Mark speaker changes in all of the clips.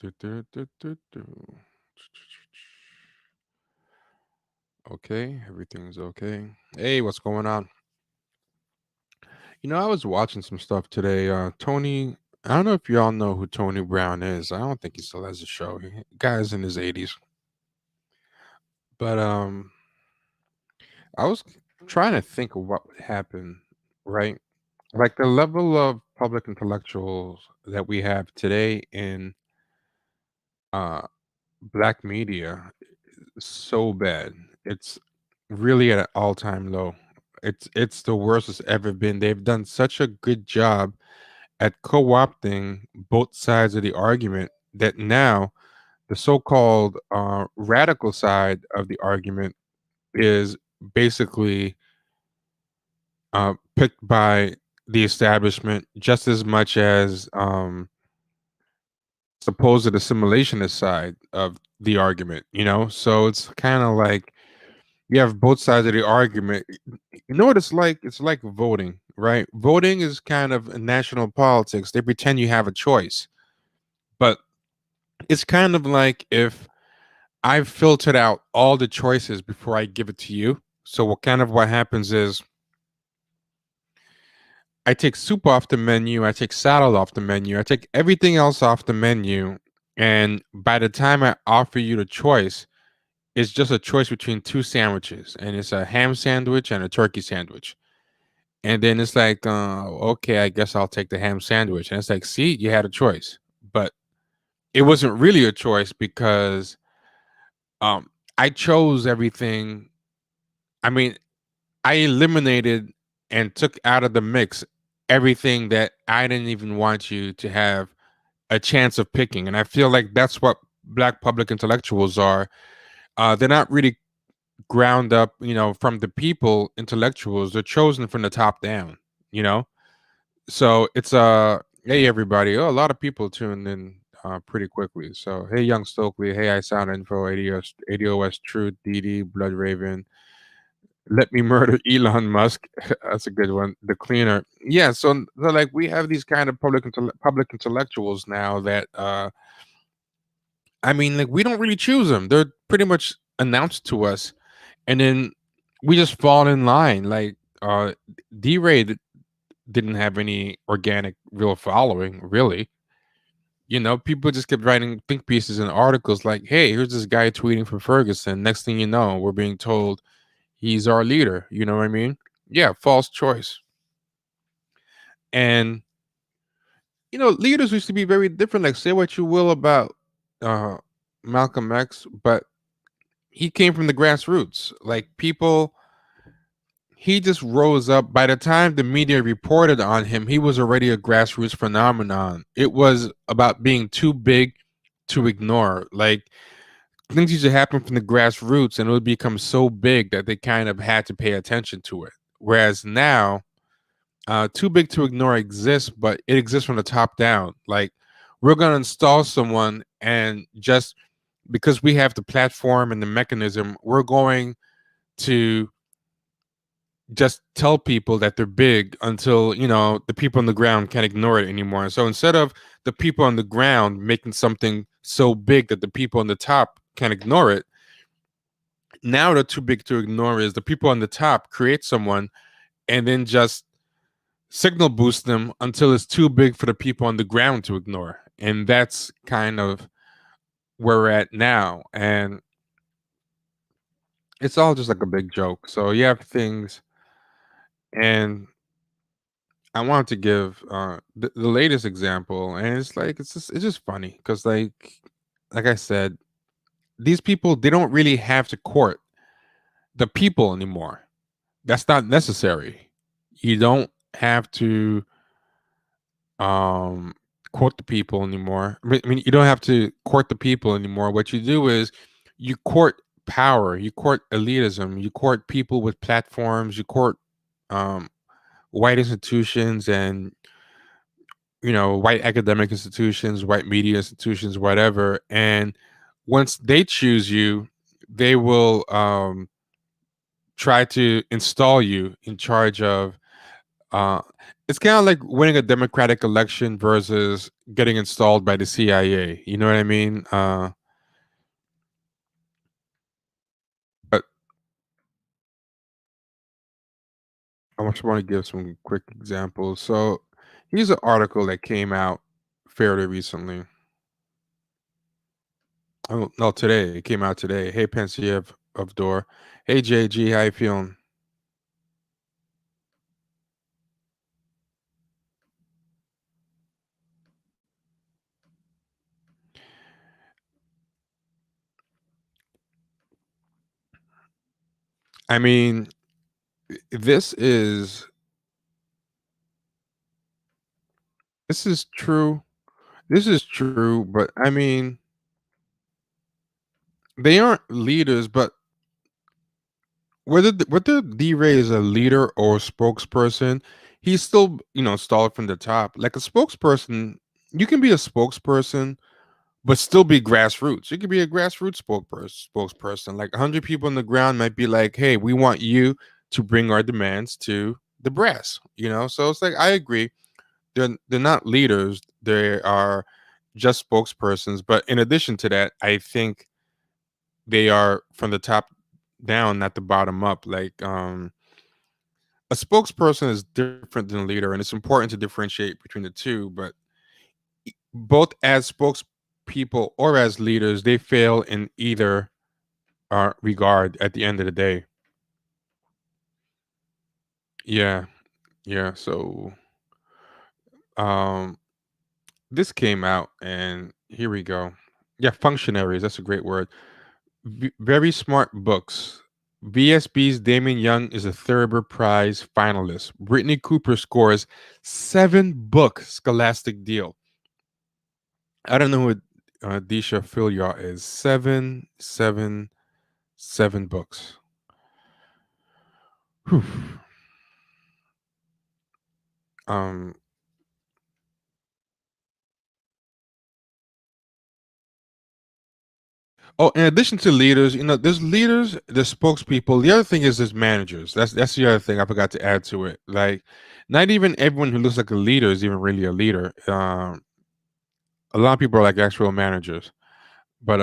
Speaker 1: Du, du, du, du, du. Okay, everything's okay. Hey, what's going on? I was watching some stuff today. Tony, I don't know if y'all know who Tony Brown is. I don't think he still has a show. Guy's in his 80s. But I was trying to think of what would happen, right? Like the level of public intellectuals that we have today in uh black media is so bad. It's really at an all-time low. It's the worst it's ever been. They've done such a good job at co-opting both sides of the argument that now the so-called radical side of the argument is basically picked by the establishment just as much as supposed assimilationist side of the argument. So it's kind of like you have both sides of the argument. You know what it's like? It's like voting, right? Voting is kind of national politics. They pretend you have a choice, but it's kind of like if I've filtered out all the choices before I give it to you. So what happens is I take soup off the menu, I take salad off the menu, I take everything else off the menu, and by the time I offer you the choice, it's just a choice between two sandwiches, and it's a ham sandwich and a turkey sandwich. And then it's like, okay, I guess I'll take the ham sandwich. And it's like, see, you had a choice. But it wasn't really a choice because um I chose everything. I mean, I eliminated and took out of the mix everything that I didn't even want you to have a chance of picking. And I feel like that's what black public intellectuals are. They're not really ground up, from the people intellectuals. They're chosen from the top down, you know? So it's hey everybody. Oh, a lot of people tuned in pretty quickly. So hey young Stokely, hey I Sound Info, ADOS Truth, DD, Blood Raven, Let Me Murder Elon Musk. That's a good one. The Cleaner. Yeah, so like we have these kind of public intellectuals now that I mean like we don't really choose them. They're pretty much announced to us and then we just fall in line. Like D-Ray didn't have any organic real following, really. People just kept writing think pieces and articles like, hey, here's this guy tweeting from Ferguson. Next thing you know, we're being told he's our leader. You know what I mean? Yeah, false choice. And, leaders used to be very different. Like, say what you will about uh, Malcolm X, but he came from the grassroots. Like, he just rose up. By the time the media reported on him, he was already a grassroots phenomenon. It was about being too big to ignore. Like things used to happen from the grassroots and it would become so big that they kind of had to pay attention to it. Whereas now, too big to ignore exists, but it exists from the top down. Like we're going to install someone and just because we have the platform and the mechanism, we're going to just tell people that they're big until the people on the ground can't ignore it anymore. So instead of the people on the ground making something so big that the people on the top can't ignore it, now the too big to ignore is the people on the top create someone and then just signal boost them until it's too big for the people on the ground to ignore. And that's kind of where we're at now. And it's all just like a big joke. So you have things, and I wanted to give the latest example, and it's just funny because like I said, these people they don't really have to court the people anymore. That's not necessary. You don't have to um court the people anymore. I mean, you don't have to court the people anymore. What you do is you court power, you court elitism, you court people with platforms, you court um white institutions and white academic institutions, white media institutions, whatever. And once they choose you, they will try to install you in charge of uh, It's kind of like winning a democratic election versus getting installed by the CIA. You know what I mean? But I just want to give some quick examples. So here's an article that came out fairly recently. Oh no, today it came out today. Hey, Pensiev of Door. Hey, JG, how you feeling? I mean, this is this is true. This is true, but I mean, they aren't leaders, but whether D-Ray is a leader or a spokesperson, he's still, installed from the top. Like a spokesperson, you can be a spokesperson, but still be grassroots. You could be a grassroots spokesperson. Like 100 people on the ground might be like, "Hey, we want you to bring our demands to the brass." So it's like I agree. They're not leaders. They are just spokespersons. But in addition to that, I think they are from the top down, not the bottom up. Like a spokesperson is different than a leader, and it's important to differentiate between the two. But both as spokespeople or as leaders, they fail in either regard at the end of the day. Yeah, yeah. So um, this came out, and here we go. Yeah, functionaries. That's a great word. Very smart books. VSB's Damon Young is a Thurber Prize finalist. Brittany Cooper scores 7-book Scholastic deal. I don't know who Disha Philyaw is. Seven books. Whew. Um. Oh, in addition to leaders, there's leaders, there's spokespeople. The other thing is there's managers. That's the other thing I forgot to add to it. Like, not even everyone who looks like a leader is even really a leader. A lot of people are like actual managers. But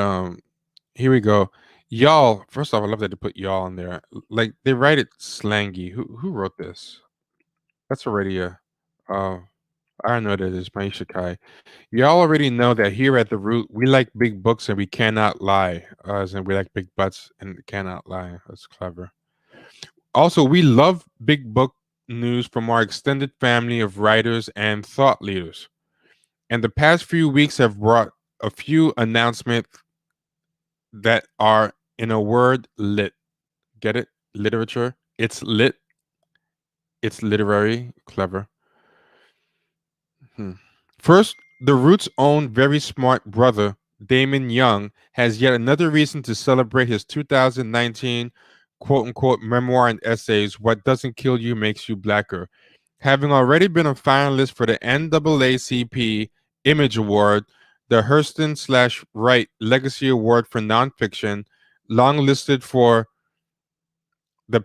Speaker 1: here we go. Y'all. First off, I love that they put y'all in there. Like they write it slangy. Who wrote this? That's already a. Oh, I don't know what it is. Maisha Kai. Y'all already know that here at the root, we like big books and we cannot lie. As in, we like big butts and cannot lie. That's clever. Also, we love big book news from our extended family of writers and thought leaders. And the past few weeks have brought a few announcements that are, in a word, lit. Get it? Literature. It's lit. It's literary. Clever. Hmm. First, the Roots' own very smart brother, Damon Young, has yet another reason to celebrate his 2019 quote unquote memoir and essays, What Doesn't Kill You Makes You Blacker. Having already been a finalist for the NAACP Image Award, the Hurston slash Wright Legacy Award for Nonfiction, long listed for the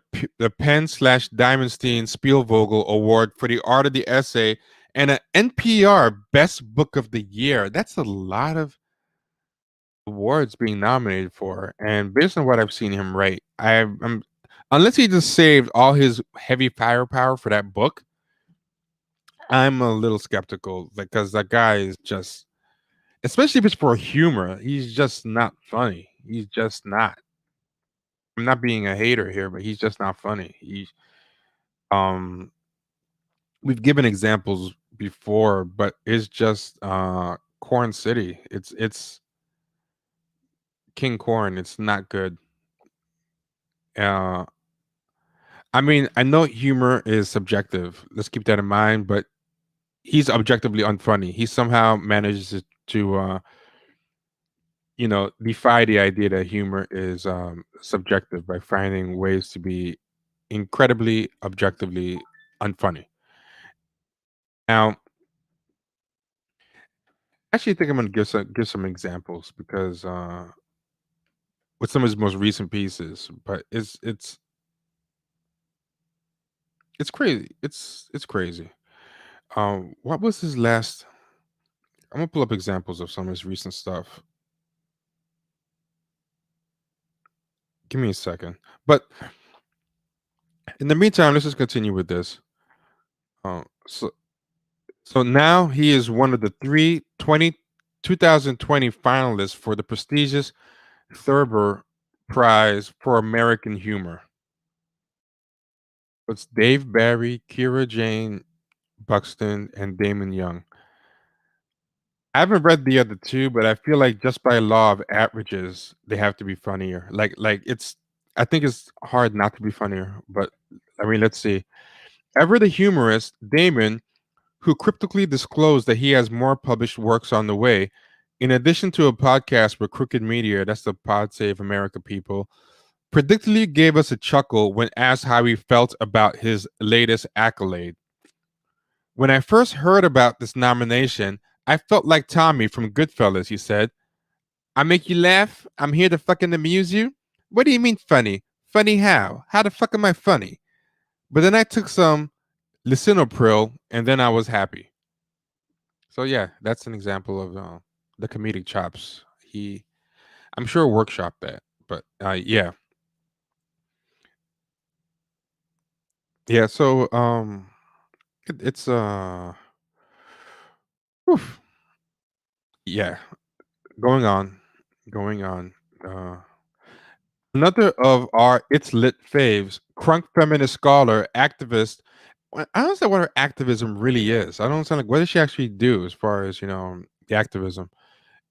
Speaker 1: Penn slash Diamondstein Spielvogel Award for the Art of the Essay, and an NPR Best Book of the Year. That's a lot of awards being nominated for. And based on what I've seen him write, I'm unless he just saved all his heavy firepower for that book, I'm a little skeptical because that guy is just, especially if it's for humor, he's just not funny. He's just not. I'm not being a hater here, but he's just not funny. Um we've given examples before, but it's just Corn City. It's King Corn. It's not good. Uh I mean, I know humor is subjective. Let's keep that in mind, but he's objectively unfunny. He somehow manages to defy the idea that humor is subjective by finding ways to be incredibly objectively unfunny. Now, actually, I think I'm gonna give some examples because with some of his most recent pieces, but it's crazy. It's crazy. What was his last? I'm gonna pull up examples of some of his recent stuff. Give me a second. But in the meantime, let's just continue with this. Uh, so, so now he is one of the 2020 finalists for the prestigious Thurber Prize for American Humor. It's Dave Barry, Kira Jane Buxton, and Damon Young. I haven't read the other two, but I feel like just by law of averages, they have to be funnier. Like it's I think it's hard not to be funnier, but I mean, let's see. Ever the humorist, Damon, who cryptically disclosed that he has more published works on the way, in addition to a podcast with Crooked Media, that's the Pod Save America people, predictably gave us a chuckle when asked how he felt about his latest accolade. When I first heard about this nomination, I felt like Tommy from Goodfellas, he said. I make you laugh? I'm here to fucking amuse you? What do you mean funny? Funny how? How the fuck am I funny? But then I took some lisinopril and then I was happy. So yeah, that's an example of the comedic chops. I'm sure, workshopped that, but yeah, yeah. So it's oof, yeah, going on, going on. Uh, Another of our It's Lit faves, crunk feminist scholar, activist. I don't understand what her activism really is. I don't understand, like, what does she actually do as far as, the activism?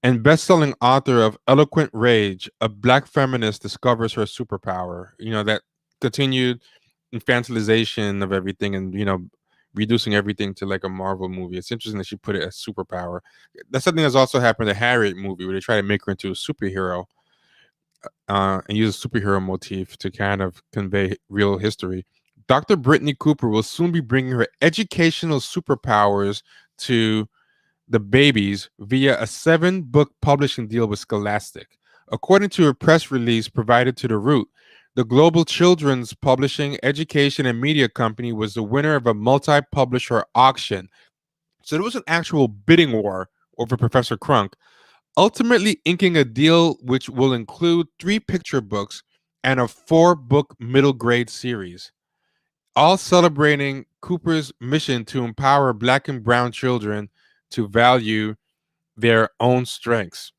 Speaker 1: And best-selling author of Eloquent Rage, a black feminist discovers her superpower. That continued infantilization of everything and, reducing everything to like a Marvel movie. It's interesting that she put it as superpower. That's something that's also happened in the Harriet movie where they try to make her into a superhero and use a superhero motif to kind of convey real history. Dr. Brittany Cooper will soon be bringing her educational superpowers to the babies via a 7-book publishing deal with Scholastic. According to a press release provided to The Root, the global children's publishing, education, and media company was the winner of a multi publisher auction. So there was an actual bidding war over Professor Crunk, ultimately inking a deal which will include 3 picture books and a 4-book middle grade series, all celebrating Cooper's mission to empower Black and Brown children to value their own strengths.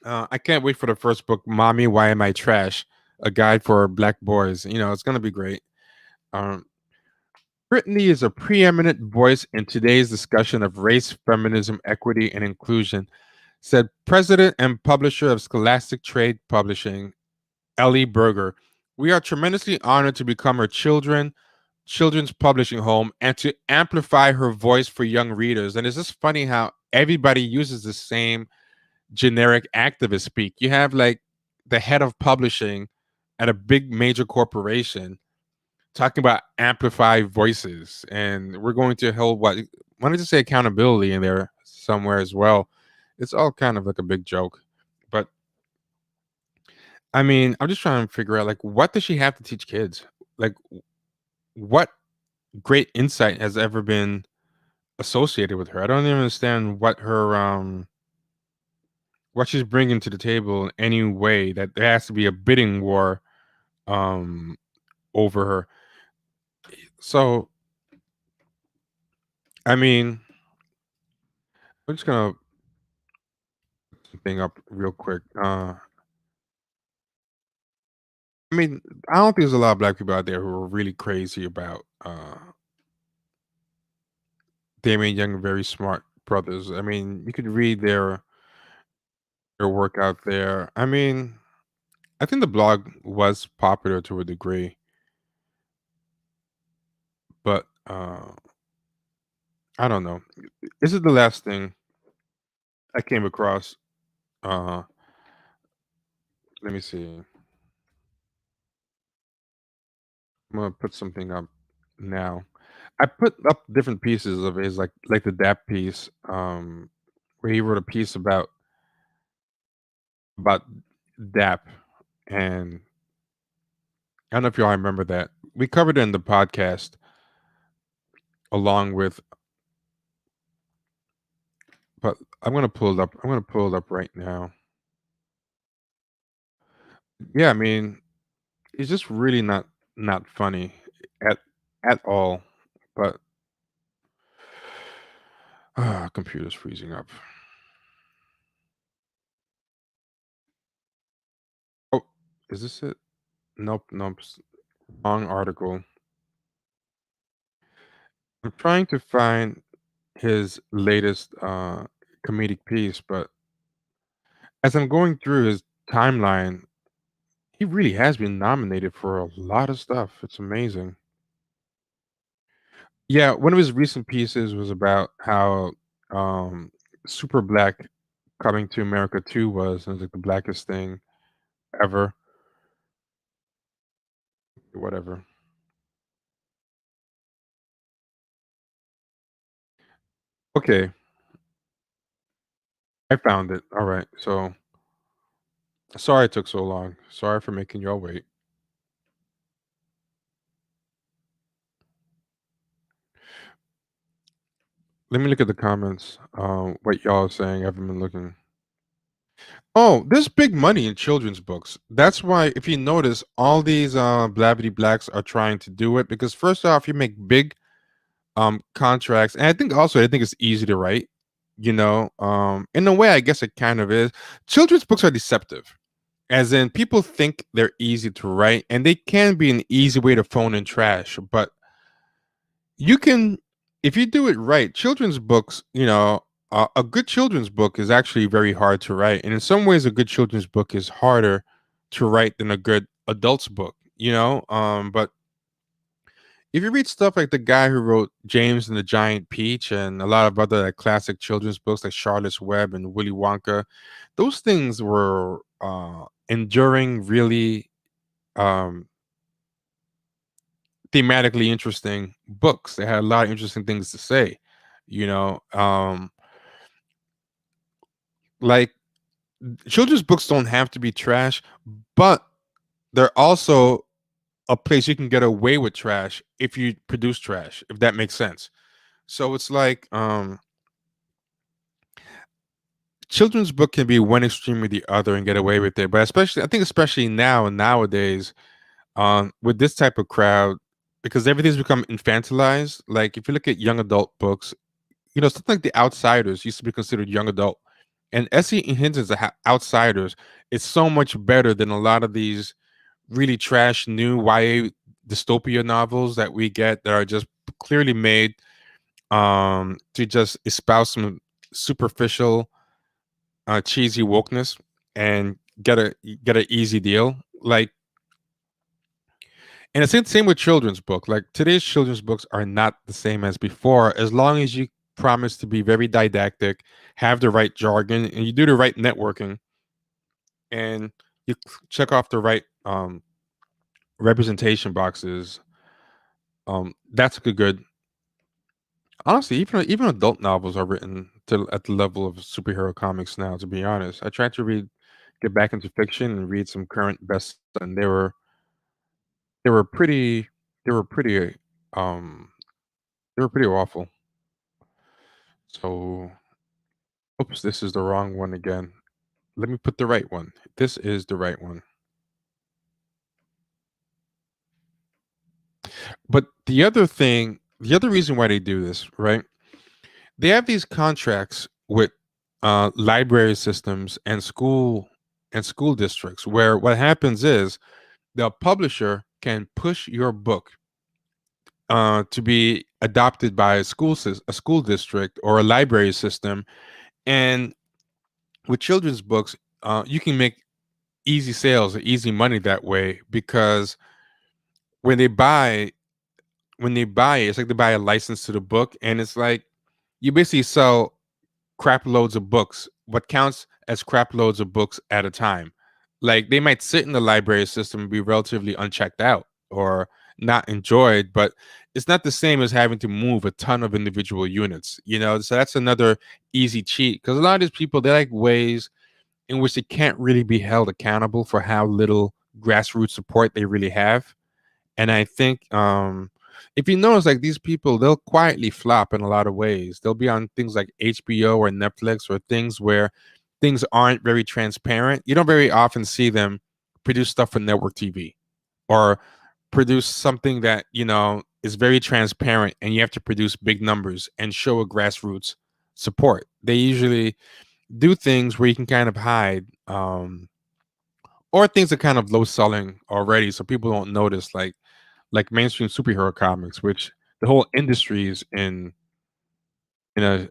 Speaker 1: I can't wait for the first book, Mommy, Why Am I Trash? A Guide for Black Boys. It's going to be great. Um, Brittany is a preeminent voice in today's discussion of race, feminism, equity, and inclusion, said president and publisher of Scholastic Trade Publishing, Ellie Berger. We are tremendously honored to become her children's publishing home and to amplify her voice for young readers. And it's just funny how everybody uses the same generic activist speak. You have like the head of publishing at a big major corporation talking about amplify voices, and we're going to hold what wanted to say accountability in there somewhere as well. It's all kind of like a big joke, but I mean, I'm just trying to figure out, like, what does she have to teach kids? Like, what great insight has ever been associated with her? I don't even understand what she's bringing to the table in any way that there has to be a bidding war um over her. So I mean, I'm just gonna put something up real quick. I mean, I don't think there's a lot of black people out there who are really crazy about Damien Young and Very Smart Brothers. I mean, you could read their work out there. I mean, I think the blog was popular to a degree, but I don't know. This is the last thing I came across. Uh, Let me see. I'm gonna put something up now. I put up different pieces of his, like the DAP piece, where he wrote a piece about DAP, and I don't know if y'all remember that. We covered it in the podcast along with but I'm gonna pull it up. I'm gonna pull it up right now. Yeah, I mean, it's just really not funny at at all. But computer's freezing up. Oh, is this it? Nope, nope. Wrong article. I'm trying to find his latest comedic piece, but as I'm going through his timeline, he really has been nominated for a lot of stuff. It's amazing. Yeah, one of his recent pieces was about how um Super Black Coming to America 2 was, and it was like the blackest thing ever. Whatever. Okay, I found it. All right. So sorry it took so long. Sorry for making y'all wait. Let me look at the comments. What y'all are saying. I haven't been looking. Oh, there's big money in children's books. That's why, if you notice, all these Blavity Blacks are trying to do it because first off, you make big contracts, and I think it's easy to write. In a way, I guess it kind of is. Children's books are deceptive, as in people think they're easy to write, and they can be an easy way to phone in trash. But you can, if you do it right, children's books, a good children's book is actually very hard to write. And in some ways, a good children's book is harder to write than a good adult's book, But if you read stuff like the guy who wrote James and the Giant Peach and a lot of other like, classic children's books like Charlotte's Web and Willy Wonka, those things were enduring, really um, thematically interesting books. They had a lot of interesting things to say, you know. Like children's books don't have to be trash, but they're also a place you can get away with trash if you produce trash, if that makes sense. So it's like children's book can be one extreme or the other and get away with it. But especially now and nowadays, with this type of crowd, because everything's become infantilized. Like if you look at young adult books, something like The Outsiders used to be considered young adult. And S.E. Hinton's Outsiders is so much better than a lot of these really trash new YA dystopia novels that we get that are just clearly made to just espouse some superficial, cheesy wokeness and get an easy deal. Like, and it's the same with children's book. Like today's children's books are not the same as before, as long as you promise to be very didactic, have the right jargon, and you do the right networking, and you check off the right representation boxes. That's a good. Honestly, even adult novels are written to at the level of superhero comics now. To be honest, I tried to get back into fiction and read some current best, and they were pretty, they were pretty, um, they were pretty awful. So, oops, this is the wrong one again. Let me put the right one. This is the right one. But the other reason why they do this, right? They have these contracts with library systems and school districts where what happens is the publisher can push your book to be adopted by a school district or a library system, and with children's books, you can make easy sales or easy money that way because when they buy it's like they buy a license to the book, and it's like you basically sell crap loads of books. What counts as crap loads of books at a time? Like they might sit in the library system and be relatively unchecked out or not enjoyed, but it's not the same as having to move a ton of individual units, So that's another easy cheat because a lot of these people they like ways in which they can't really be held accountable for how little grassroots support they really have. And I think if you notice, like these people, they'll quietly flop in a lot of ways. They'll be on things like HBO or Netflix or things where things aren't very transparent. You don't very often see them produce stuff for network TV or produce something that, is very transparent and you have to produce big numbers and show a grassroots support. They usually do things where you can kind of hide, or things are kind of low selling already so people don't notice, like mainstream superhero comics, which the whole industry is in a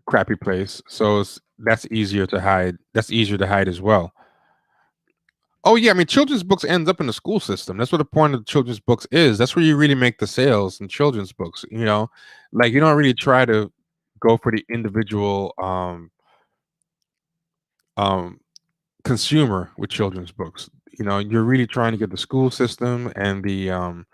Speaker 1: crappy place. So that's easier to hide. That's easier to hide as well. Oh yeah, I mean children's books ends up in the school system. That's what the point of children's books is. That's where you really make the sales in children's books. Like you don't really try to go for the individual um consumer with children's books. You're really trying to get the school system and the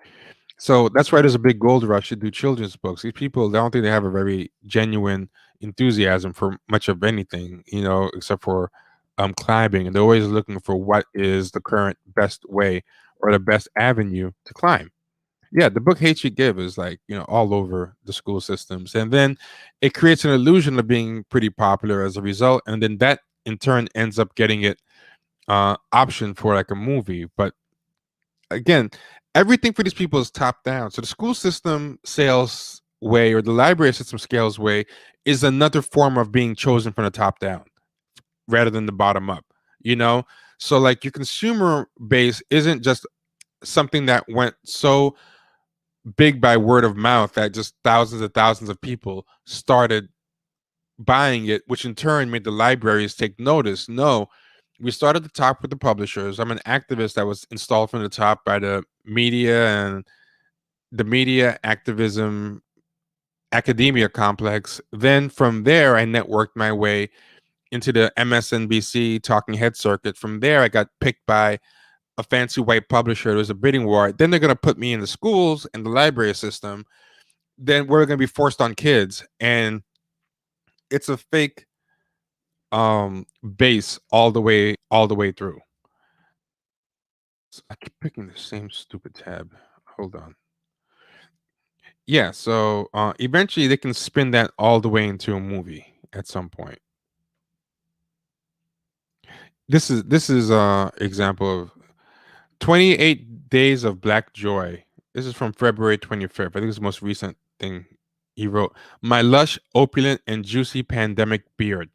Speaker 1: so that's why there's a big gold rush to do children's books. These people, I don't think they have a very genuine enthusiasm for much of anything, except for climbing. And they're always looking for what is the current best way or the best avenue to climb. Yeah, the book Hate You Give is like, all over the school systems. And then it creates an illusion of being pretty popular as a result. And then that in turn ends up getting it option for like a movie. But again, everything for these people is top down. So the school system sales way or the library system scales way is another form of being chosen from the top down rather than the bottom up, you know? So like your consumer base isn't just something that went so big by word of mouth that just thousands and thousands of people started buying it, which in turn made the libraries take notice. No, we start at the top with the publishers. I'm an activist that was installed from the top by the media and the media activism academia complex. Then from there, I networked my way into the MSNBC talking head circuit. From there, I got picked by a fancy white publisher. There was a bidding war. Then they're going to put me in the schools and the library system. Then we're going to be forced on kids. And it's a fake base all the way through. I keep picking the same stupid tab. Hold on. Yeah, so eventually they can spin that all the way into a movie at some point. This is example of 28 Days of Black Joy. This is from February 25th. I think it's the most recent thing he wrote. My lush, opulent, and juicy pandemic beard.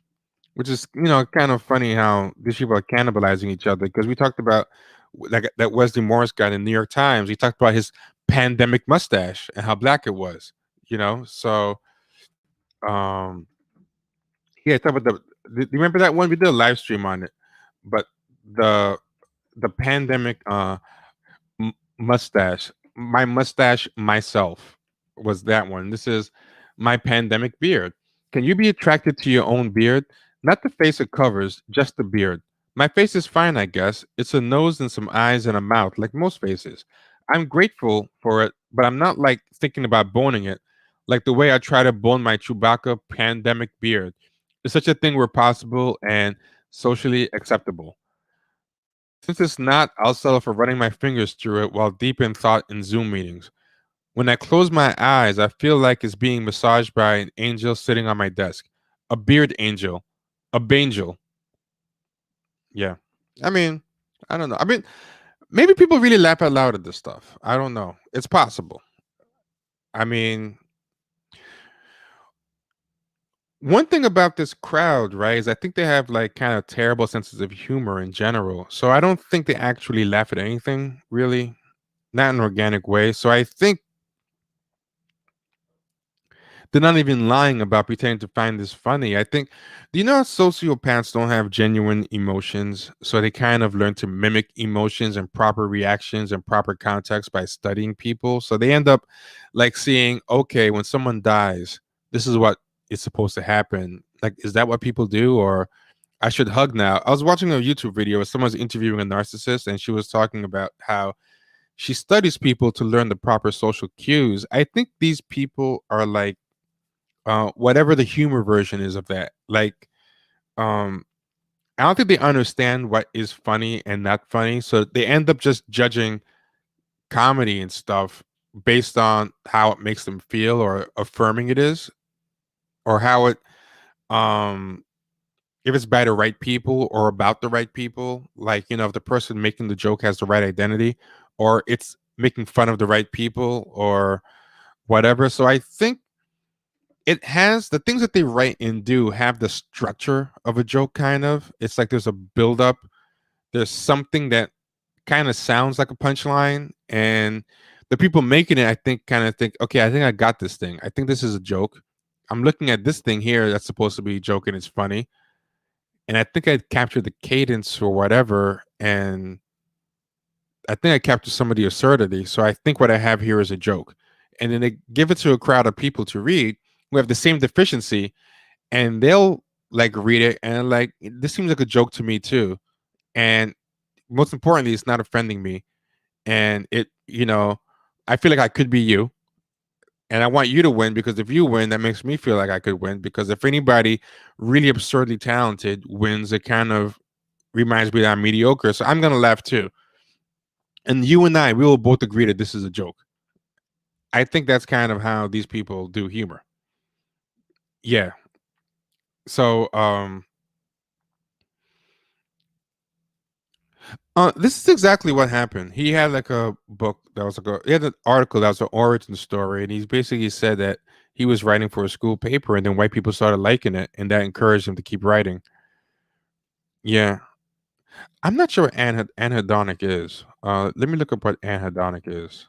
Speaker 1: Which is, kind of funny how these people are cannibalizing each other because we talked about like that Wesley Morris guy in the New York Times. He talked about his pandemic mustache and how black it was, So, um, yeah, talk about do you remember that one? We did a live stream on it, but the the pandemic mustache, my mustache myself was that one. This is my pandemic beard. Can you be attracted to your own beard? Not the face it covers, just the beard. My face is fine, I guess. It's a nose and some eyes and a mouth, like most faces. I'm grateful for it, but I'm not like thinking about boning it, like the way I try to bone my Chewbacca pandemic beard. Is such a thing where possible and socially acceptable. Since it's not, I'll settle for running my fingers through it while deep in thought in Zoom meetings. When I close my eyes, I feel like it's being massaged by an angel sitting on my desk. A beard angel. A bangel. Yeah. I mean, I don't know. I mean, maybe people really laugh out loud at this stuff. I don't know. It's possible. I mean, one thing about this crowd, right, is I think they have like kind of terrible senses of humor in general. So I don't think they actually laugh at anything, really. Not in an organic way. So I think they're not even lying about pretending to find this funny. I think, do you know how sociopaths don't have genuine emotions? So they kind of learn to mimic emotions and proper reactions and proper context by studying people. So they end up like seeing, okay, when someone dies, this is what is supposed to happen. Like, is that what people do? Or I should hug now. I was watching a YouTube video where someone's interviewing a narcissist and she was talking about how she studies people to learn the proper social cues. I think these people are like, whatever the humor version is of that. Like, um, I don't think they understand what is funny and not funny, so they end up just judging comedy and stuff based on how it makes them feel or affirming it is, or how it um if it's by the right people or about the right people, like, if the person making the joke has the right identity, or it's making fun of the right people or whatever. So I think it has the things that they write and do have the structure of a joke kind of. It's like there's a build up, there's something that kind of sounds like a punchline, and the people making it, I think, kind of think, okay, I think I got this thing. I think this is a joke. I'm looking at this thing here that's supposed to be a joke and it's funny. And I think I captured the cadence or whatever, and I think I captured some of the absurdity. So I think what I have here is a joke. And then they give it to a crowd of people to read who have the same deficiency, and they'll like read it and like, this seems like a joke to me too. And most importantly, it's not offending me. And I feel like I could be you. And I want you to win, because if you win, that makes me feel like I could win. Because if anybody really absurdly talented wins, it kind of reminds me that I'm mediocre. So I'm gonna laugh too. And you and I, we will both agree that this is a joke. I think that's kind of how these people do humor. Yeah. So this is exactly what happened. He had like a book that was like he had an article that was an origin story, and he's basically said that he was writing for a school paper, and then white people started liking it, and that encouraged him to keep writing. Yeah. I'm not sure what anhedonic is. Let me look up what anhedonic is.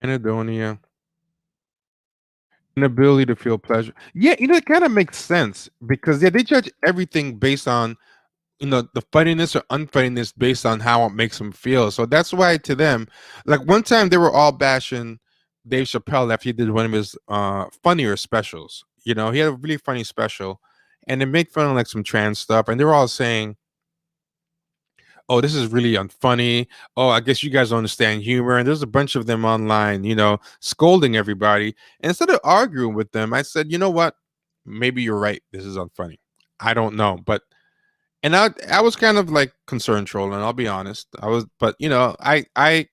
Speaker 1: Anhedonia. Inability to feel pleasure. Yeah, it kind of makes sense because, yeah, they judge everything based on, the funniness or unfunniness based on how it makes them feel. So that's why to them, like one time they were all bashing Dave Chappelle after he did one of his funnier specials. He had a really funny special, and they make fun of like some trans stuff, and they were all saying, "Oh, this is really unfunny. Oh, I guess you guys don't understand humor." And there's a bunch of them online, scolding everybody. And instead of arguing with them, I said, "You know what? Maybe you're right. This is unfunny. I don't know." But and I was kind of like concerned trolling, I'll be honest. I was, but I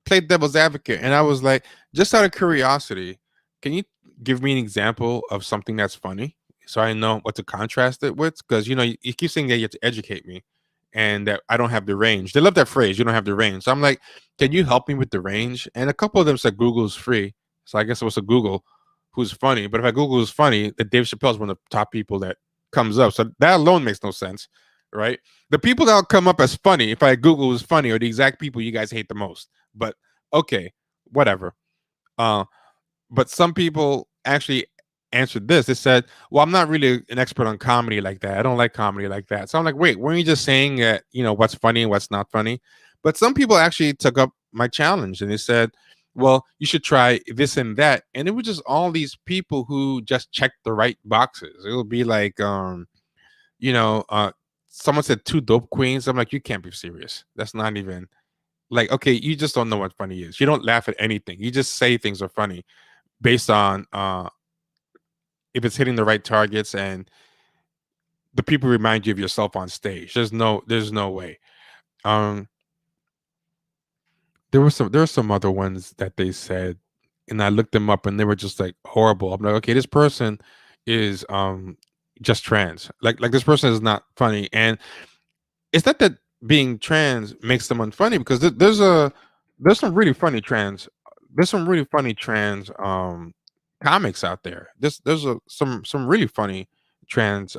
Speaker 1: played devil's advocate, and I was like, just out of curiosity, can you give me an example of something that's funny so I know what to contrast it with? Because you keep saying that you have to educate me, and that I don't have the range. They love that phrase, you don't have the range. So I'm like, can you help me with the range? And a couple of them said Google's free, so I guess it was a Google who's funny. But if I Google who's funny, that Dave Chappelle's one of the top people that comes up. So that alone makes no sense, right? The people that'll come up as funny, if I Google who's funny, are the exact people you guys hate the most. But okay, whatever. Uh, but some people actually answered this. They said, "Well, I'm not really an expert on comedy like that. I don't like comedy like that." So I'm like, "Wait, weren't you just saying that what's funny and what's not funny?" But some people actually took up my challenge, and they said, "Well, you should try this and that." And it was just all these people who just checked the right boxes. It would be like, you know, uh, someone said two dope queens. I'm like, you can't be serious. That's not even like, okay, you just don't know what funny is. You don't laugh at anything. You just say things are funny based on if it's hitting the right targets and the people remind you of yourself on stage. There's no way. Um there were some other ones that they said, and I looked them up and they were just like horrible. I'm like, okay, this person is just trans. Like this person is not funny. And it's not that being trans makes them unfunny, because there's some really funny trans there's some really funny trans comics out there. Some really funny trans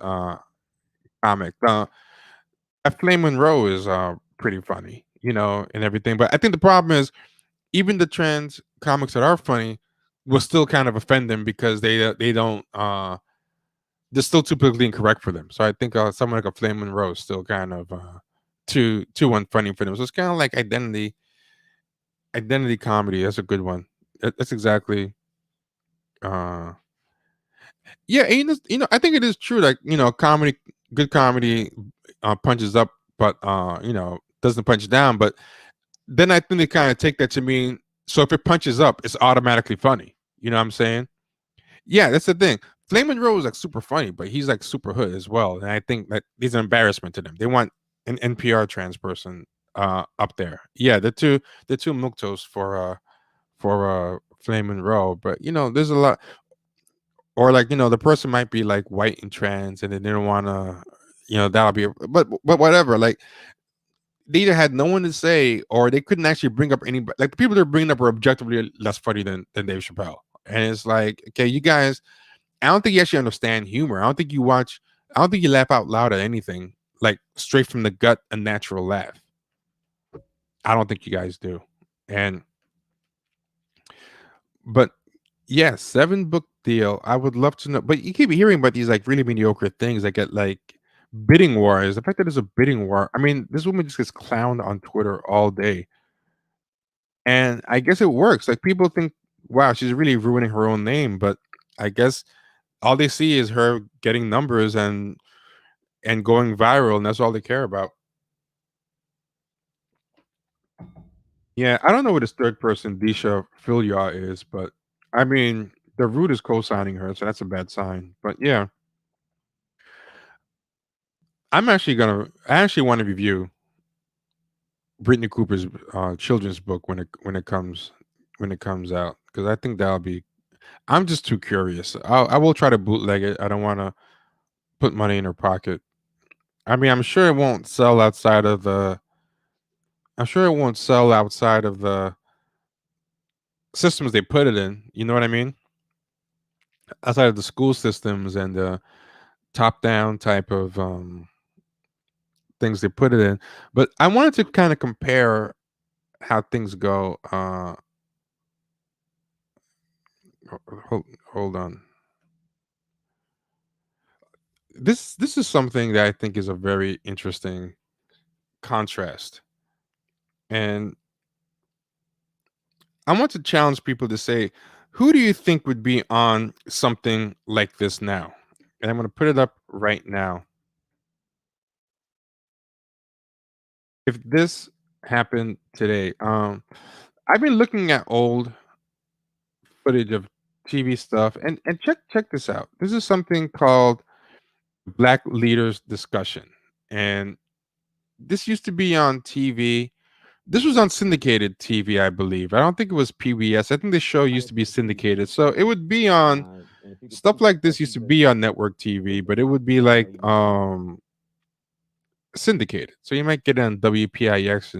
Speaker 1: comics. That Flame Monroe is pretty funny, and everything. But I think the problem is, even the trans comics that are funny will still kind of offend them, because they don't they're still too politically incorrect for them. So I think someone like a Flame Monroe is still kind of too unfunny for them. So it's kind of like identity comedy. That's a good one. That's exactly uh yeah. And I think it is true. Like, comedy, good comedy punches up, but doesn't punch down. But then I think they kind of take that to mean, so if it punches up, it's automatically funny. You know what I'm saying? Yeah, that's the thing. Flamin' Rose is like super funny, but he's like super hood as well. And I think that he's an embarrassment to them. They want an NPR trans person up there. Yeah, the two Muktos for Flame Row. But there's a lot. Or like the person might be like white and trans, and they don't want to. That'll be. But whatever. Like they either had no one to say, or they couldn't actually bring up anybody. Like the people they're bringing up are objectively less funny than Dave Chappelle. And it's like, okay, you guys, I don't think you actually understand humor. I don't think you watch. I don't think you laugh out loud at anything like straight from the gut, a natural laugh. I don't think you guys do. And but yeah, 7 book deal. I would love to know. But you keep hearing about these like really mediocre things that get like bidding wars. The fact that there's a bidding war. I mean, this woman just gets clowned on Twitter all day. And I guess it works. Like people think, wow, she's really ruining her own name. But I guess all they see is her getting numbers and going viral, and that's all they care about. Yeah, I don't know what this third person, Disha Filia, is, but I mean, the root is co-signing her, so that's a bad sign. But yeah, I actually want to review Brittany Cooper's children's book when it comes out because I think that'll be. I'm just too curious. I will try to bootleg it. I don't want to put money in her pocket. I mean, I'm sure it won't sell outside of the. I'm sure it won't sell outside of the systems they put it in. You know what I mean? Outside of the school systems and the top-down type of things they put it in. But I wanted to kind of compare how things go. Hold on. This is something that I think is a very interesting contrast, and I want to challenge people to say, who do you think would be on something like this now? And I'm going to put it up right now. If this happened today, I've been looking at old footage of TV stuff, and check this out. This is something called Black Leaders Discussion, and this used to be on TV. This was on syndicated TV, I believe. I don't think it was PBS. I think the show used to be syndicated, so it would be on stuff like this. Used to be on network TV, but it would be like syndicated. So you might get it on WPIX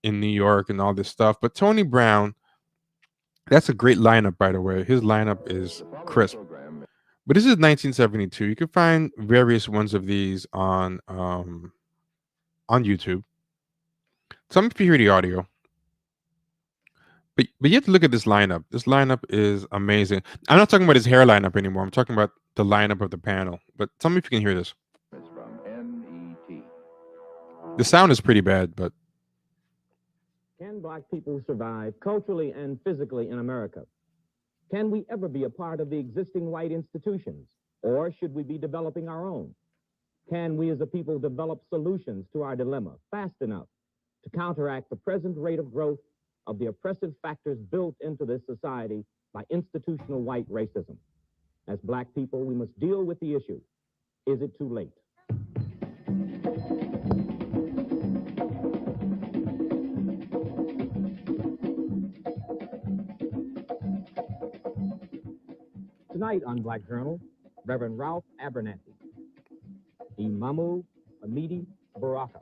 Speaker 1: in New York and all this stuff. But Tony Brown, that's a great lineup, by the way. His lineup is crisp. But this is 1972. You can find various ones of these on YouTube. Some if you hear the audio. But you have to look at this lineup. This lineup is amazing. I'm not talking about his hair lineup anymore. I'm talking about the lineup of the panel. But tell me if you can hear this. The sound is pretty bad, but
Speaker 2: can black people survive culturally and physically in America? Can we ever be a part of the existing white institutions? Or should we be developing our own? Can we as a people develop solutions to our dilemma fast enough to counteract the present rate of growth of the oppressive factors built into this society by institutional white racism? As black people, we must deal with the issue. Is it too late? Tonight on Black Journal, Reverend Ralph Abernathy, Imamu Amidi Baraka.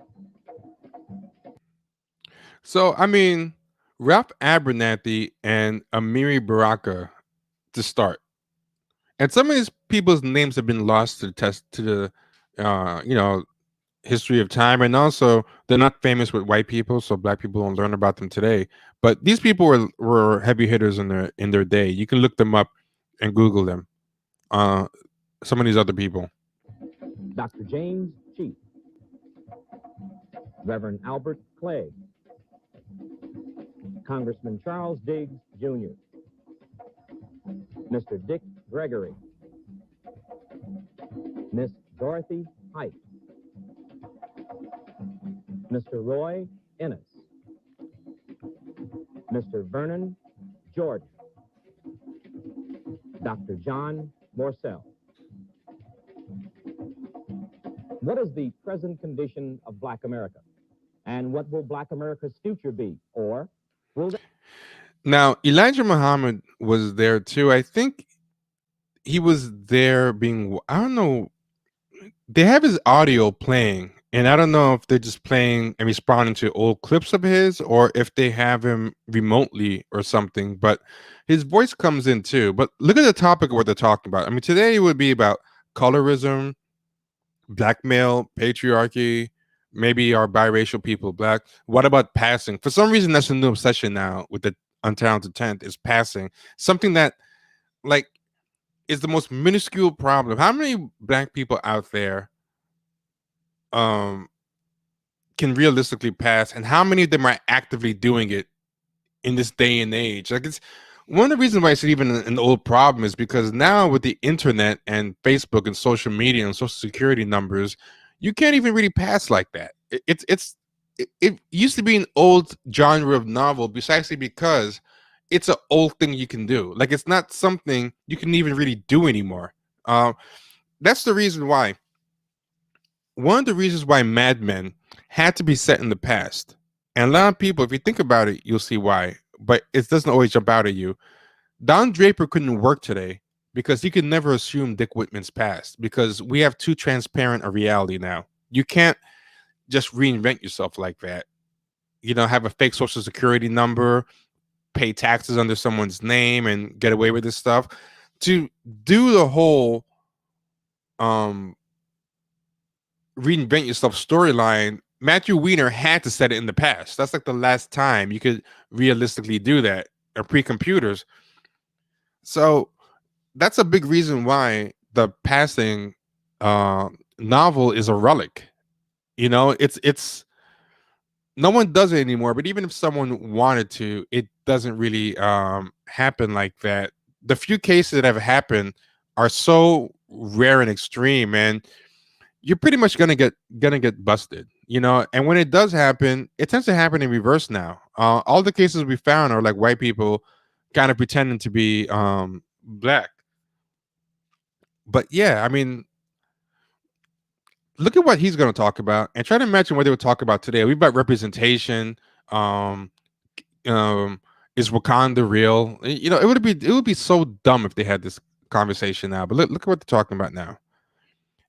Speaker 1: so I mean, Ralph Abernathy and Amiri Baraka to start. And some of these people's names have been lost to the test to the history of time, and also they're not famous with white people, so black people don't learn about them today. But these people were heavy hitters in their day. You can look them up and Google them. Uh, some of these other people.
Speaker 2: Dr. James Cheek, Reverend Albert Clay, Congressman Charles Diggs Jr., Mr. Dick Gregory, Miss Dorothy Height, Mr. Roy Ennis, Mr. Vernon Jordan, Dr. John Morcell. What is the present condition of Black America? And what will Black America's future be? Or will
Speaker 1: Now, Elijah Muhammad was there too. I think he was there being, I don't know, they have his audio playing, and I don't know if they're just playing and responding to old clips of his or if they have him remotely or something, but his voice comes in too. But look at the topic of what they're talking about. I mean, today it would be about colorism, blackmail, patriarchy, maybe our biracial people black. What about passing? For some reason, that's a new obsession now with the untalented tenth is passing. Something that like is the most minuscule problem. How many black people out there um can realistically pass, and how many of them are actively doing it in this day and age? Like, it's one of the reasons why it's even an old problem is because now with the internet and Facebook and social media and social security numbers, you can't even really pass like that. It used to be an old genre of novel precisely because it's an old thing you can do. Like, it's not something you can even really do anymore. Uh, that's the reason why. One of the reasons why Mad Men had to be set in the past, and a lot of people, if you think about it, you'll see why. But it doesn't always jump out at you. Don Draper couldn't work today because he could never assume Dick Whitman's past because we have too transparent a reality now. You can't just reinvent yourself like that. You know, have a fake social security number, pay taxes under someone's name, and get away with this stuff. To do the whole um reinvent yourself storyline, Matthew Weiner had to set it in the past. That's like the last time you could realistically do that, or pre-computers. So that's a big reason why the passing uh novel is a relic. You know, it's no one does it anymore, but even if someone wanted to, it doesn't really happen like that. The few cases that have happened are so rare and extreme, and you're pretty much gonna get busted, you know. And when it does happen, it tends to happen in reverse now. All the cases we found are like white people kind of pretending to be black. But yeah, I mean, look at what he's going to talk about and try to imagine what they would talk about today. We've got representation. um um is Wakanda real? You know, it would be so dumb if they had this conversation now. But look at what they're talking about now.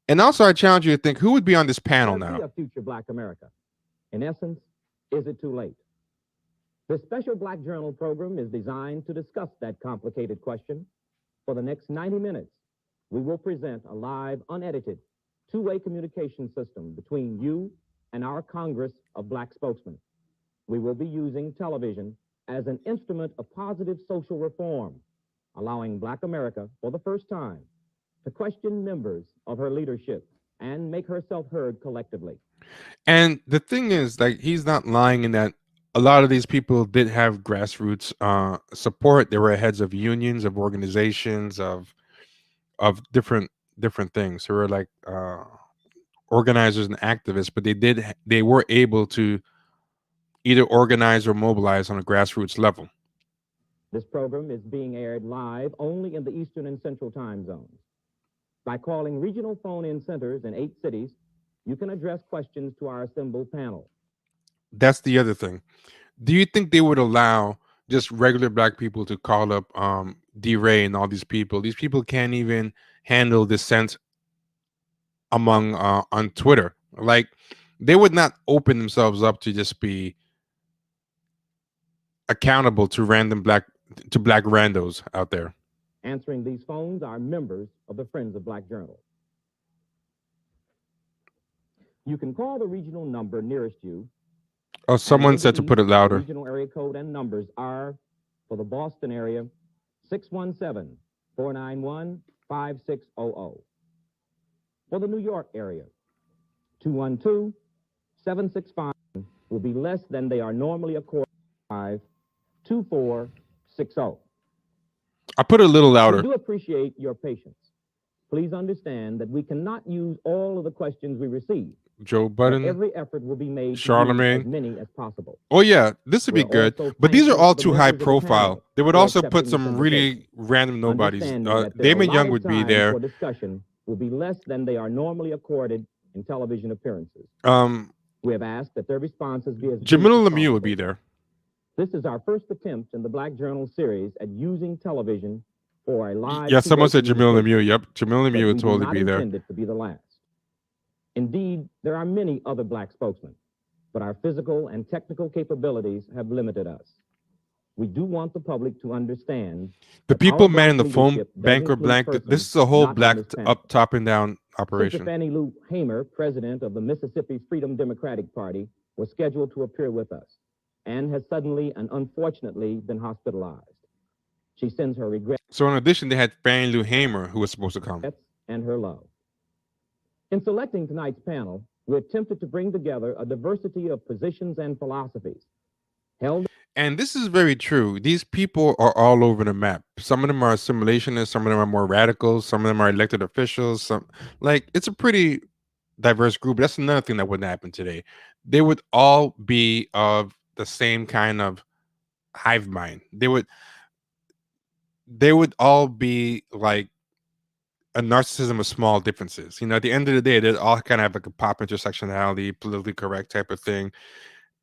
Speaker 1: And also, I challenge you to think who would be on this panel
Speaker 2: there be
Speaker 1: now.
Speaker 2: a future Black America? In essence, is it too late? This special Black Journal program is designed to discuss that complicated question. For the next 90 minutes, we will present a live, unedited, two-way communication system between you and our Congress of Black spokesmen. We will be using television as an instrument of positive social reform, allowing Black America, for the first time, to question members of her leadership and make herself heard collectively.
Speaker 1: And the thing is, like, he's not lying in that a lot of these people did have grassroots support. They were heads of unions, of organizations, of different things. They were like organizers and activists, but they were able to either organize or mobilize on a grassroots level.
Speaker 2: This program is being aired live only in the Eastern and Central time zones. By calling regional phone-in centers in 8 cities, you can address questions to our assembled panel.
Speaker 1: That's the other thing. Do you think they would allow just regular black people to call up D Ray and all these people? These people can't even handle dissent among on Twitter. Like, they would not open themselves up to just be accountable to black randos out there.
Speaker 2: Answering these phones are members of the Friends of Black Journal. You can call the regional number nearest you.
Speaker 1: Oh, someone said to put it
Speaker 2: The
Speaker 1: louder.
Speaker 2: regional area code and numbers are, for the Boston area, 617-491-5600. For the New York area, 212-765 will be less than they are normally accorded to 2460.
Speaker 1: I put it a little
Speaker 2: We
Speaker 1: louder.
Speaker 2: do appreciate your patience. Please understand that we cannot use all of the questions we receive.
Speaker 1: Joe
Speaker 2: But
Speaker 1: Budden,
Speaker 2: every effort will be made to use
Speaker 1: Charlemagne.
Speaker 2: as many as possible.
Speaker 1: Oh yeah, this would be
Speaker 2: We're
Speaker 1: good.
Speaker 2: also
Speaker 1: But these are
Speaker 2: thankful
Speaker 1: all
Speaker 2: to the
Speaker 1: too high
Speaker 2: members of the panel
Speaker 1: profile. They would
Speaker 2: for
Speaker 1: also put
Speaker 2: accepting
Speaker 1: some
Speaker 2: this
Speaker 1: really
Speaker 2: invitation.
Speaker 1: random nobodies.
Speaker 2: Understanding that their
Speaker 1: Damon Young
Speaker 2: allotted
Speaker 1: would be
Speaker 2: time
Speaker 1: there.
Speaker 2: for discussion will be less than they are normally accorded in television appearances.
Speaker 1: Um,
Speaker 2: We have asked that their responses be as brief
Speaker 1: Jamila
Speaker 2: as
Speaker 1: Lemieux
Speaker 2: possible.
Speaker 1: would be there.
Speaker 2: This is our first attempt in the Black Journal series at using television for a live
Speaker 1: Yeah, someone
Speaker 2: two-way
Speaker 1: said Jamila
Speaker 2: communication,
Speaker 1: Lemieux. Yep, Jamila
Speaker 2: but
Speaker 1: Lemieux
Speaker 2: we
Speaker 1: would
Speaker 2: do
Speaker 1: totally
Speaker 2: not
Speaker 1: be there.
Speaker 2: intend it to be the last. Indeed, there are many other Black spokesmen, but our physical and technical capabilities have limited us. We do want the public to understand
Speaker 1: The
Speaker 2: that our
Speaker 1: people
Speaker 2: Black
Speaker 1: manning the phone
Speaker 2: leadership does
Speaker 1: bank or
Speaker 2: include
Speaker 1: blank. This
Speaker 2: persons
Speaker 1: is a whole
Speaker 2: not on
Speaker 1: black
Speaker 2: this panel.
Speaker 1: up, top, and down
Speaker 2: Sister
Speaker 1: operation.
Speaker 2: Fannie Lou Hamer, president of the Mississippi Freedom Democratic Party, was scheduled to appear with us and has suddenly and unfortunately been hospitalized. She sends her regrets
Speaker 1: So in addition, they had Fannie Lou Hamer, who was supposed to come.
Speaker 2: and her love. In selecting tonight's panel, we attempted to bring together a diversity of positions and philosophies held.
Speaker 1: And this is very true. These people are all over the map. Some of them are assimilationists, some of them are more radicals, some of them are elected officials. Some like it's a pretty diverse group. That's another thing that wouldn't happen today. They would all be of the same kind of hive mind. They would all be like a narcissism of small differences. You know, at the end of the day, they all kind of have like a pop intersectionality, politically correct type of thing.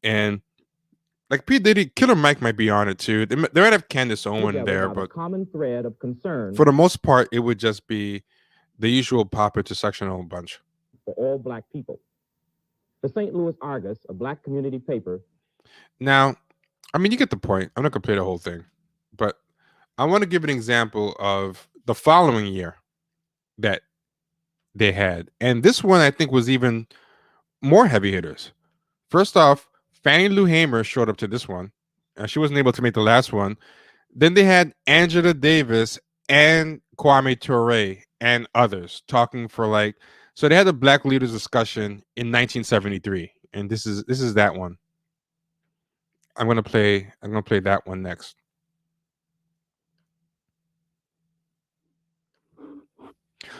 Speaker 1: And like P. Diddy, Killer Mike might be on it too. They might have Candace Owen there,
Speaker 2: by the
Speaker 1: but
Speaker 2: common thread of concern
Speaker 1: for the most part, it would just be the usual pop intersectional bunch.
Speaker 2: for all Black people. The St. Louis Argus, a Black community paper.
Speaker 1: Now, I mean, you get the point. I'm not going to play the whole thing, but I want to give an example of the following year that they had. And this one, I think, was even more heavy hitters. First off, Fannie Lou Hamer showed up to this one. She wasn't able to make the last one. Then they had Angela Davis and Kwame Ture and others talking for like. So they had a Black leaders discussion in 1973, and this is that one. I'm gonna play that one next.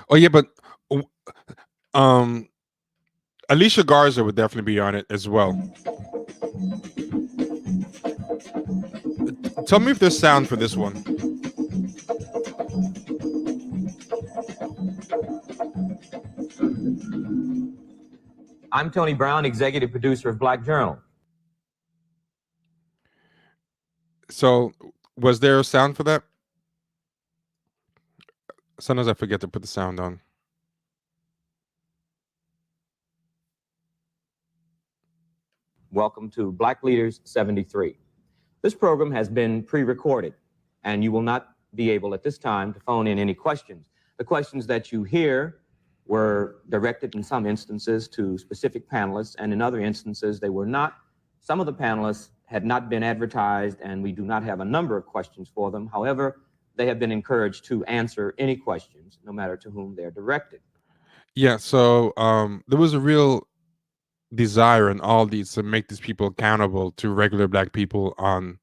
Speaker 1: Oh yeah, but um, Alicia Garza would definitely be on it as well. Tell me if there's sound for this one.
Speaker 2: I'm Tony Brown, executive producer of Black Journal.
Speaker 1: So, was there a sound for that? Sometimes I forget to put the sound on.
Speaker 2: Welcome to Black Leaders 73. This program has been pre-recorded, and you will not be able at this time to phone in any questions. The questions that you hear were directed in some instances to specific panelists, and in other instances they were not. Some of the panelists had not been advertised, and we do not have a number of questions for them. However, they have been encouraged to answer any questions, no matter to whom they're directed.
Speaker 1: Yeah, so there was a real desire in all these to make these people accountable to regular Black people on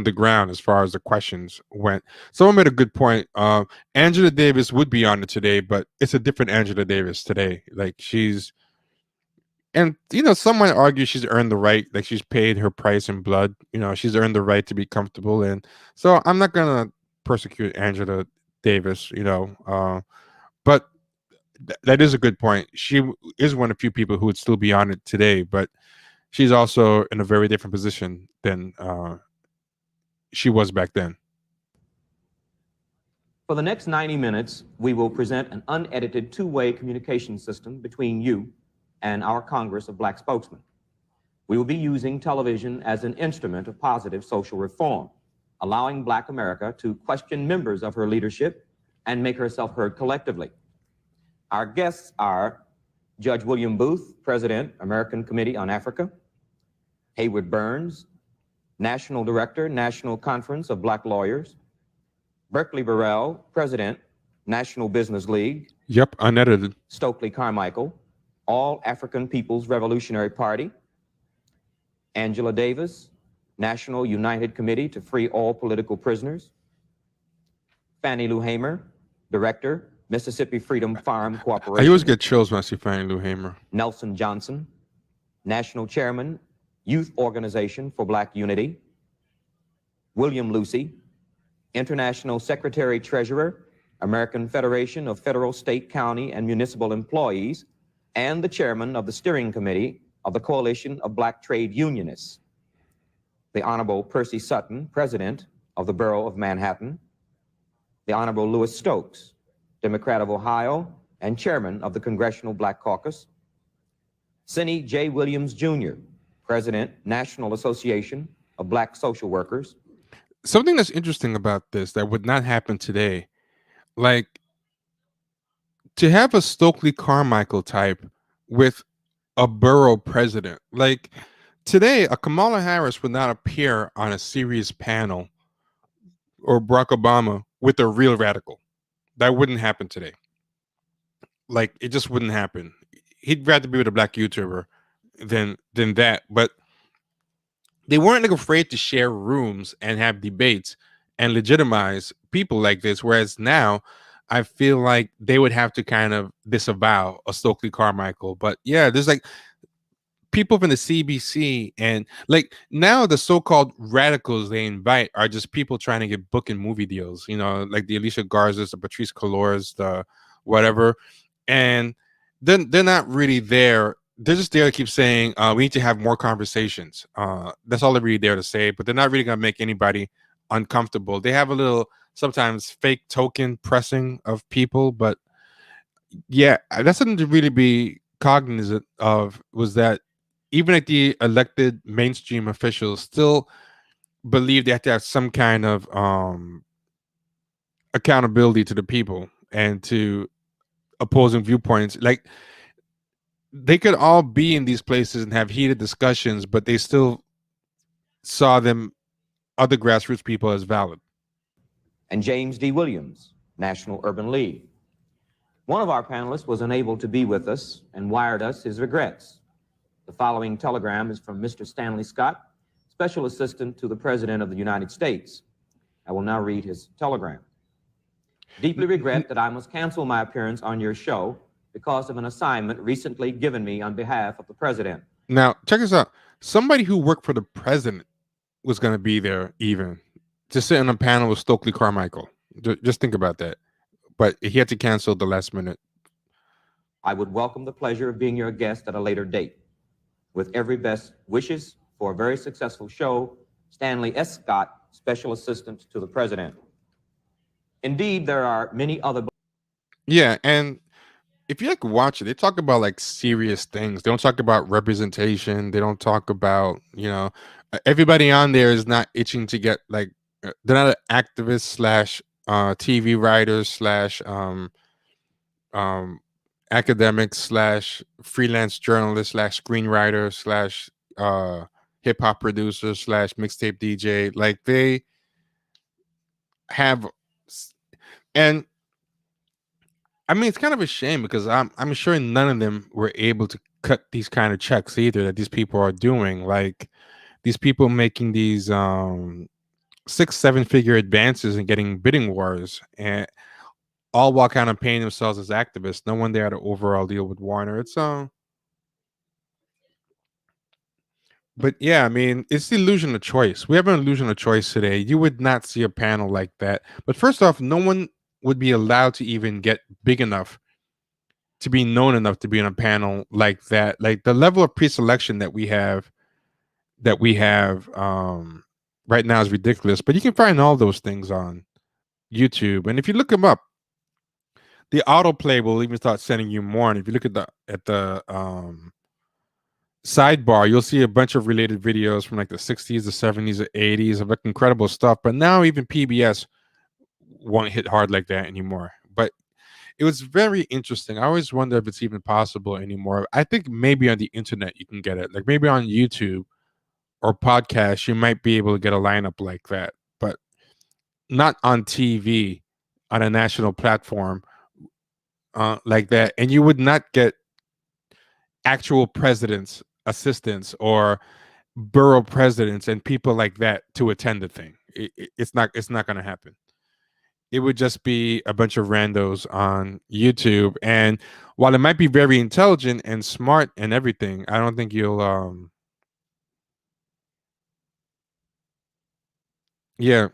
Speaker 1: the ground as far as the questions went. Someone made a good point. Angela Davis would be on it today, but it's a different Angela Davis today. Like she's, and you know, some might argue she's earned the right, like she's paid her price in blood. You know, she's earned the right to be comfortable, and so I'm not gonna persecute Angela Davis. You know, but that is a good point. She is one of the few people who would still be on it today, but she's also in a very different position than she was back then.
Speaker 2: For the next 90 minutes, we will present an unedited two-way communication system between you and our Congress of Black spokesmen. We will be using television as an instrument of positive social reform, allowing Black America to question members of her leadership and make herself heard collectively. Our guests are Judge William Booth, President, American Committee on Africa; Hayward Burns, National Director, National Conference of Black Lawyers; Berkeley Burrell, President, National Business League;
Speaker 1: Yep, unedited.
Speaker 2: Stokely Carmichael, All African People's Revolutionary Party; Angela Davis, National United Committee to Free All Political Prisoners; Fannie Lou Hamer, Director, Mississippi Freedom Farm Corporation.
Speaker 1: I always get chills when I see Fannie Lou Hamer.
Speaker 2: Nelson Johnson, National Chairman, Youth Organization for Black Unity; William Lucy, International Secretary Treasurer, American Federation of Federal, State, County, and Municipal Employees, and the Chairman of the Steering Committee
Speaker 3: of the Coalition of Black Trade Unionists, the Honorable Percy Sutton, President of the Borough of Manhattan, the Honorable Louis Stokes, Democrat of Ohio and Chairman of the Congressional Black Caucus, Sidney J. Williams, Jr., President, National Association of Black Social Workers.
Speaker 1: Something that's interesting about this that would not happen today, like to have a Stokely Carmichael type with a borough president. Like today, a Kamala Harris would not appear on a serious panel or Barack Obama with a real radical. That wouldn't happen today. Like it just wouldn't happen. He'd rather be with a black YouTuber than that. But they weren't like afraid to share rooms and have debates and legitimize people like this. Whereas now, I feel like they would have to kind of disavow a Stokely Carmichael. But yeah, there's like people from the CBC and like now the so-called radicals they invite are just people trying to get book and movie deals, you know, like the Alicia Garzas, the Patrice Colors, the whatever. And then they're not really there. They're just there to keep saying we need to have more conversations. That's all they're really there to say, but they're not really gonna make anybody uncomfortable. They have a little sometimes fake token pressing of people, but yeah, that's something to really be cognizant of was that even like the elected mainstream officials still believe they have to have some kind of accountability to the people and to opposing viewpoints. Like they could all be in these places and have heated discussions, but they still saw them other grassroots people as valid.
Speaker 3: And James D. Williams, National Urban League. One of our panelists was unable to be with us and wired us his regrets. The following telegram is from Mr. Stanley Scott, Special Assistant to the President of the United States. I will now read his telegram. Deeply regret that I must cancel my appearance on your show because of an assignment recently given me on behalf of the President.
Speaker 1: Now, check this out. Somebody who worked for the president was going to be there even to sit on a panel with Stokely Carmichael. Just think about that. But he had to cancel the last minute.
Speaker 3: I would welcome the pleasure of being your guest at a later date. With every best wishes for a very successful show, Stanley S. Scott, Special Assistant to the President. Indeed, there are many other...
Speaker 1: Yeah, and if you like watch it, they talk about like serious things. They don't talk about representation. They don't talk about, you know, everybody on there is not itching to get like, they're not an activist slash TV writers slash um academics slash freelance journalist slash screenwriter slash hip hop producer slash mixtape DJ. Like they have, and I mean it's kind of a shame because I'm sure none of them were able to cut these kind of checks either that these people are doing. Like these people making these 6-7 figure advances and getting bidding wars and all while kind of paying themselves as activists. No one there had an overall deal with Warner. It's but yeah, I mean, it's the illusion of choice. We have an illusion of choice today. You would not see a panel like that. But first off, no one would be allowed to even get big enough to be known enough to be on a panel like that. Like the level of pre-selection that we have right now is ridiculous. But you can find all those things on YouTube. And if you look them up, the autoplay will even start sending you more. And if you look at the sidebar, you'll see a bunch of related videos from like the 60s, the 70s, the 80s of like incredible stuff. But now even PBS won't hit hard like that anymore. But it was very interesting. I always wonder if it's even possible anymore. I think maybe on the internet you can get it. Like maybe on YouTube or podcast, you might be able to get a lineup like that, but not on TV on a national platform like that. And you would not get actual presidents, assistants, or borough presidents and people like that to attend the thing. It's not going to happen. It would just be a bunch of randos on YouTube. And while it might be very intelligent and smart and everything, I don't think you'll yeah.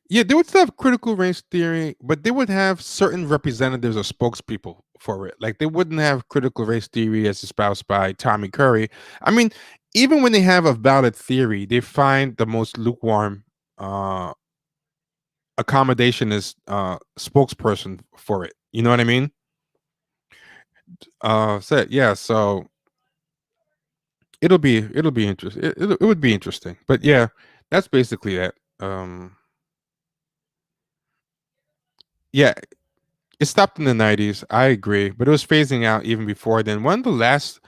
Speaker 1: Yeah, they would still have critical race theory, but they would have certain representatives or spokespeople for it. Like they wouldn't have critical race theory as espoused by Tommy Curry. I mean, even when they have a valid theory, they find the most lukewarm uh accommodationist spokesperson for it. You know what I mean? So it'll be interesting. It would be interesting. But yeah, that's basically it. Yeah, it stopped in the 90s. I agree, but it was phasing out even before then. One of the last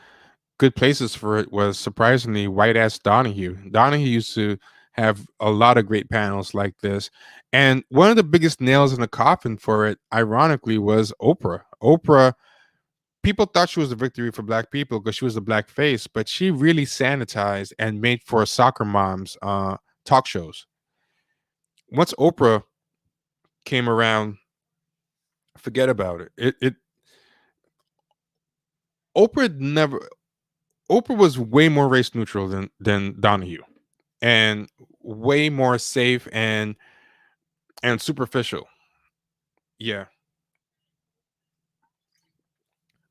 Speaker 1: good places for it was surprisingly white ass Donahue. Donahue used to have a lot of great panels like this. And one of the biggest nails in the coffin for it, ironically, was Oprah. Oprah, people thought she was a victory for black people because she was a black face, but she really sanitized and made for soccer moms talk shows. Once Oprah came around, forget about it. Oprah never Oprah was way more race neutral than Donahue, and way more safe and superficial. Yeah.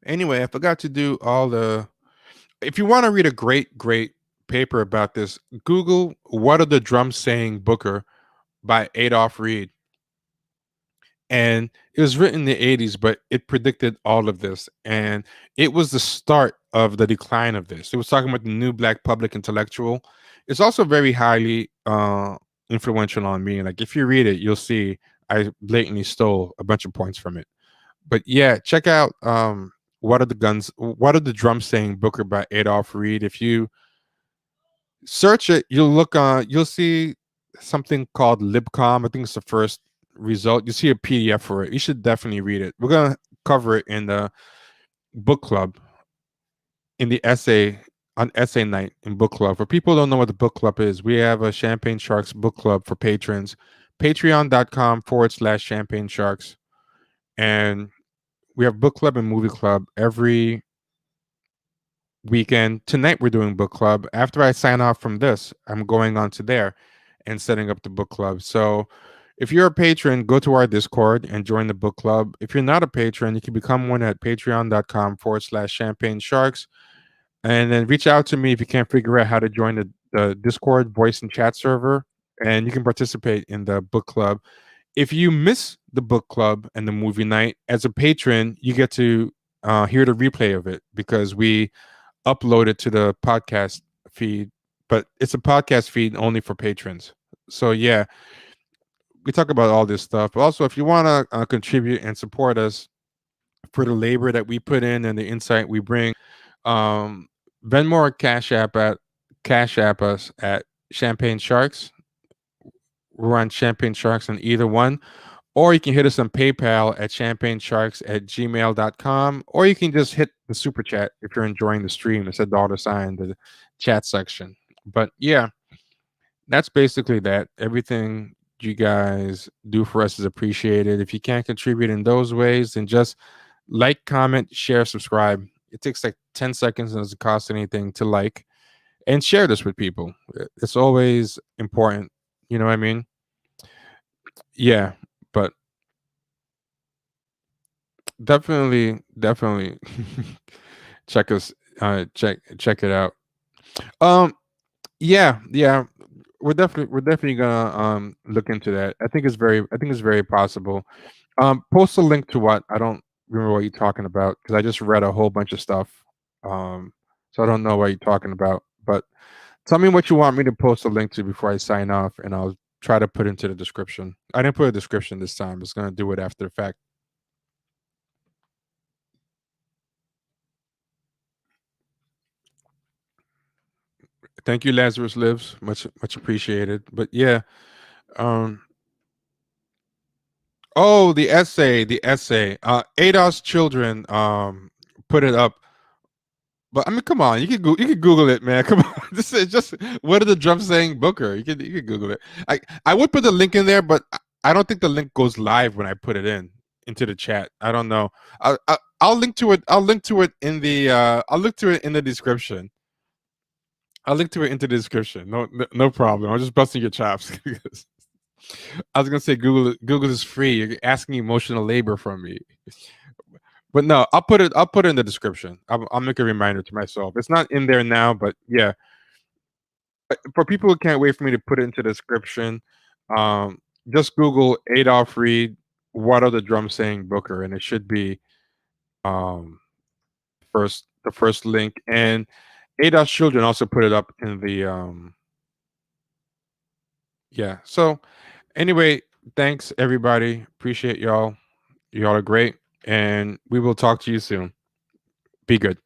Speaker 1: Anyway, I forgot to do all the. If you want to read a great paper about this, Google "What Are the Drums Saying, Booker" by Adolph Reed. And it was written in the 80s, but it predicted all of this, and it was the start of the decline of this. It was talking about the new black public intellectual. It's also very highly influential on me. Like if you read it, you'll see I blatantly stole a bunch of points from it. But yeah, check out what are the drums saying, Booker by Adolph Reed. If you search it, you'll see something called libcom. I think it's the first result. You see a PDF for it. You should definitely read it. We're gonna cover it in the book club, in the essay, on essay night in book club. For people who don't know what the book club is, we have a Champagne Sharks book club for patrons. Patreon.com/Champagne Sharks. And we have book club and movie club every weekend. Tonight we're doing book club. After I sign off from this, I'm going on to there and setting up the book club. So if you're a patron, go to our Discord and join the book club. If you're not a patron, you can become one at patreon.com/Champagne Sharks. And then reach out to me if you can't figure out how to join the Discord voice and chat server. And you can participate in the book club. If you miss the book club and the movie night, as a patron, you get to hear the replay of it because we upload it to the podcast feed, but it's a podcast feed only for patrons. So yeah, we talk about all this stuff. But also, if you want to contribute and support us for the labor that we put in and the insight we bring, um, Venmo or Cash App us at Champagne Sharks. We're on Champagne Sharks on either one. Or you can hit us on PayPal at champagnesharks@gmail.com. Or you can just hit the super chat if you're enjoying the stream. It's a dollar sign, the chat section. But yeah, that's basically that. Everything you guys do for us is appreciated. If you can't contribute in those ways, then just like, comment, share, subscribe. It takes like 10 seconds and doesn't cost anything to like and share this with people. It's always important. You know what I mean? Yeah. But definitely check us check it out. Um yeah, we're definitely gonna look into that. I think it's very possible. Post a link to what I don't remember what you're talking about because I just read a whole bunch of stuff. Um so I don't know what you're talking about. But tell me what you want me to post a link to before I sign off, and I'll try to put into the description. I didn't put a description this time. It's gonna do it after the fact. Thank you, Lazarus Lives. Much appreciated. But yeah, um oh, the essay. ADOS children put it up. But I mean, come on, you can Google it, man. Come on, this is just what are the drums saying, Booker? You can Google it. I would put the link in there, but I don't think the link goes live when I put it into the chat. I don't know. I'll link to it. I'll link to it in the description. I'll link to it into the description. No problem. I'm just busting your chops. I was gonna say Google is free. You're asking emotional labor from me. But no, I'll put it in the description. I'll make a reminder to myself. It's not in there now, but yeah. For people who can't wait for me to put it into the description, just Google Adolph Reed. What are the drums saying, Booker? And it should be um the first link. And Adolph's children also put it up in the yeah. So anyway, thanks everybody. Appreciate y'all. Y'all are great, and we will talk to you soon. Be good.